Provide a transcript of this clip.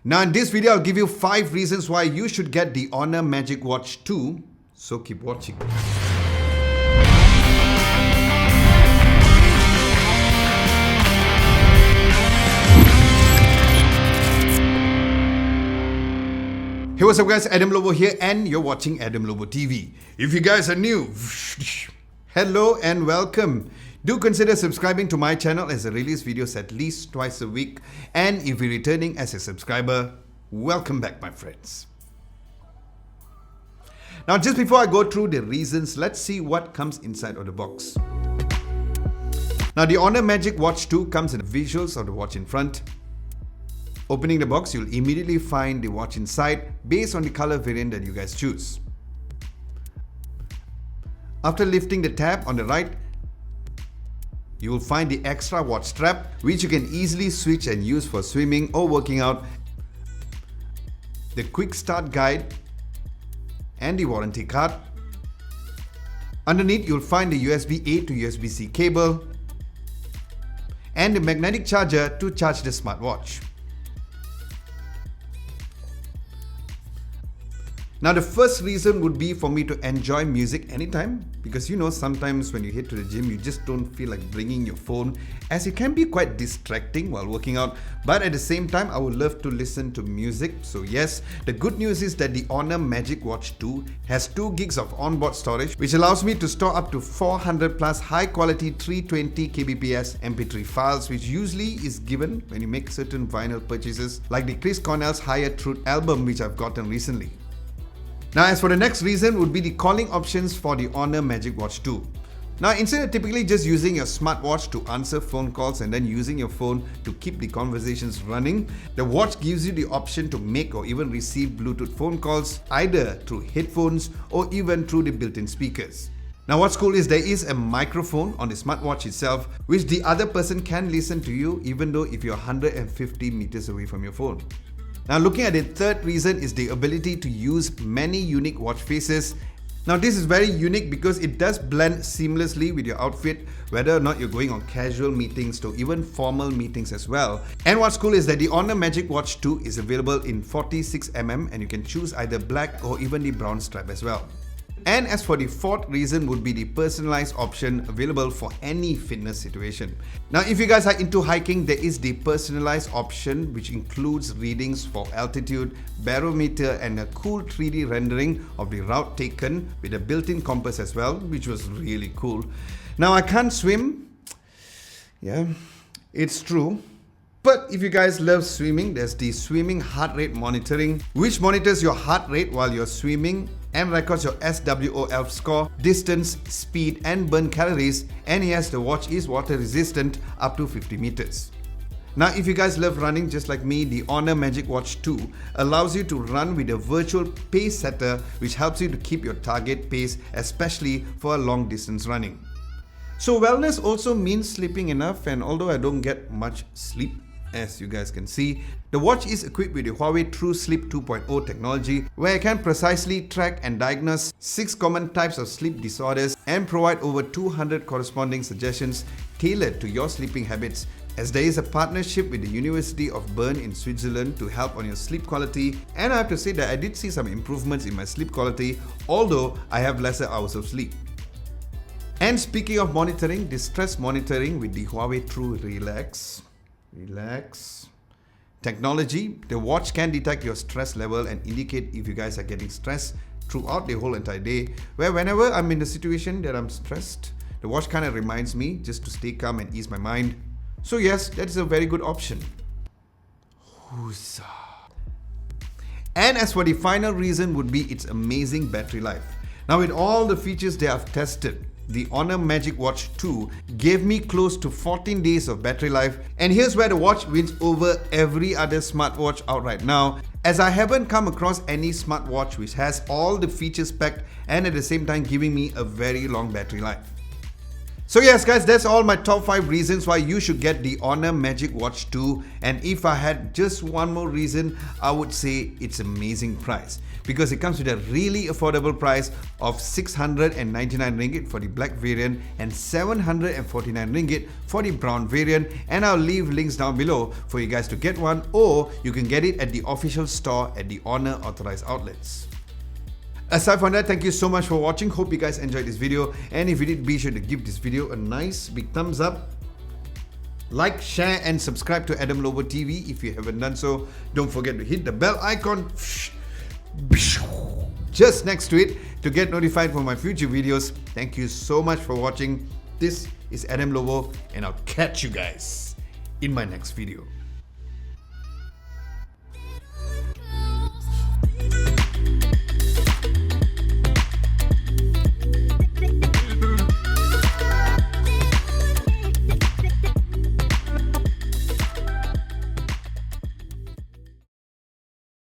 Now in this video, I'll give you 5 reasons why you should get the Honor Magicwatch 2. So keep watching. Hey, what's up guys, Adam Lobo here and you're watching Adam Lobo TV. If you guys are new, hello and welcome. Do consider subscribing to my channel as I release videos at least twice a week. And if you're returning as a subscriber, welcome back my friends. Now just before I go through the reasons, let's see what comes inside of the box. Now the Honor Magicwatch 2 comes in the visuals of the watch in front. Opening the box, you'll immediately find the watch inside based on the color variant that you guys choose. After lifting the tab on the right, you will find the extra watch strap which you can easily switch and use for swimming or working out, the quick start guide and the warranty card. Underneath, you'll find the USB-A to USB-C cable and the magnetic charger to charge the smartwatch. Now the first reason would be for me to enjoy music anytime, because you know sometimes when you head to the gym you just don't feel like bringing your phone, as it can be quite distracting while working out, but at the same time I would love to listen to music. So yes, the good news is that the Honor Magicwatch 2 has 2 gigs of onboard storage which allows me to store up to 400 plus high quality 320 kbps MP3 files, which usually is given when you make certain vinyl purchases like the Chris Cornell's Higher Truth album which I've gotten recently. Now as for the next reason would be the calling options for the Honor Magicwatch 2. Now instead of typically just using your smartwatch to answer phone calls and then using your phone to keep the conversations running, the watch gives you the option to make or even receive Bluetooth phone calls either through headphones or even through the built-in speakers. Now what's cool is there is a microphone on the smartwatch itself which the other person can listen to you even though if you're 150 meters away from your phone. Now looking at the third reason is the ability to use many unique watch faces. Now this is very unique because it does blend seamlessly with your outfit, whether or not you're going on casual meetings to even formal meetings as well. And what's cool is that the Honor Magicwatch 2 is available in 46mm and you can choose either black or even the brown stripe as well. And as for the fourth reason would be the personalized option available for any fitness situation. Now if you guys are into hiking, there is the personalized option which includes readings for altitude, barometer and a cool 3D rendering of the route taken with a built-in compass as well, which was really cool. Now I can't swim, yeah, it's true. But if you guys love swimming, there's the swimming heart rate monitoring, which monitors your heart rate while you're swimming and records your SWOL score, distance, speed and burn calories, and yes, the watch is water resistant up to 50 meters. Now if you guys love running just like me, the Honor Magicwatch 2 allows you to run with a virtual pace setter which helps you to keep your target pace, especially for a long distance running. So wellness also means sleeping enough, and although I don't get much sleep, as you guys can see, the watch is equipped with the Huawei True Sleep 2.0 technology where it can precisely track and diagnose 6 common types of sleep disorders and provide over 200 corresponding suggestions tailored to your sleeping habits, as there is a partnership with the University of Bern in Switzerland to help on your sleep quality. And I have to say that I did see some improvements in my sleep quality, although I have lesser hours of sleep. And speaking of monitoring, the stress monitoring with the Huawei True Relax technology, the watch can detect your stress level and indicate if you guys are getting stressed throughout the whole entire day, where whenever I'm in the situation that I'm stressed, the watch kind of reminds me just to stay calm and ease my mind. So yes, that is a very good option. And as for the final reason would be its amazing battery life. Now with all the features they have tested, the Honor Magicwatch 2 gave me close to 14 days of battery life, and here's where the watch wins over every other smartwatch out right now, as I haven't come across any smartwatch which has all the features packed and at the same time giving me a very long battery life. So yes guys, that's all my top 5 reasons why you should get the Honor Magicwatch 2. And if I had just one more reason, I would say it's amazing price. Because it comes with a really affordable price of 699 ringgit for the black variant and 749 ringgit for the brown variant. And I'll leave links down below for you guys to get one, or you can get it at the official store at the Honor authorized outlets. Aside from that, thank you so much for watching. Hope you guys enjoyed this video, and if you did, be sure to give this video a nice big thumbs up. Like, share and subscribe to Adam Lobo TV if you haven't done so. Don't forget to hit the bell icon just next to it to get notified for my future videos. Thank you so much for watching. This is Adam Lobo, and I'll catch you guys in my next video.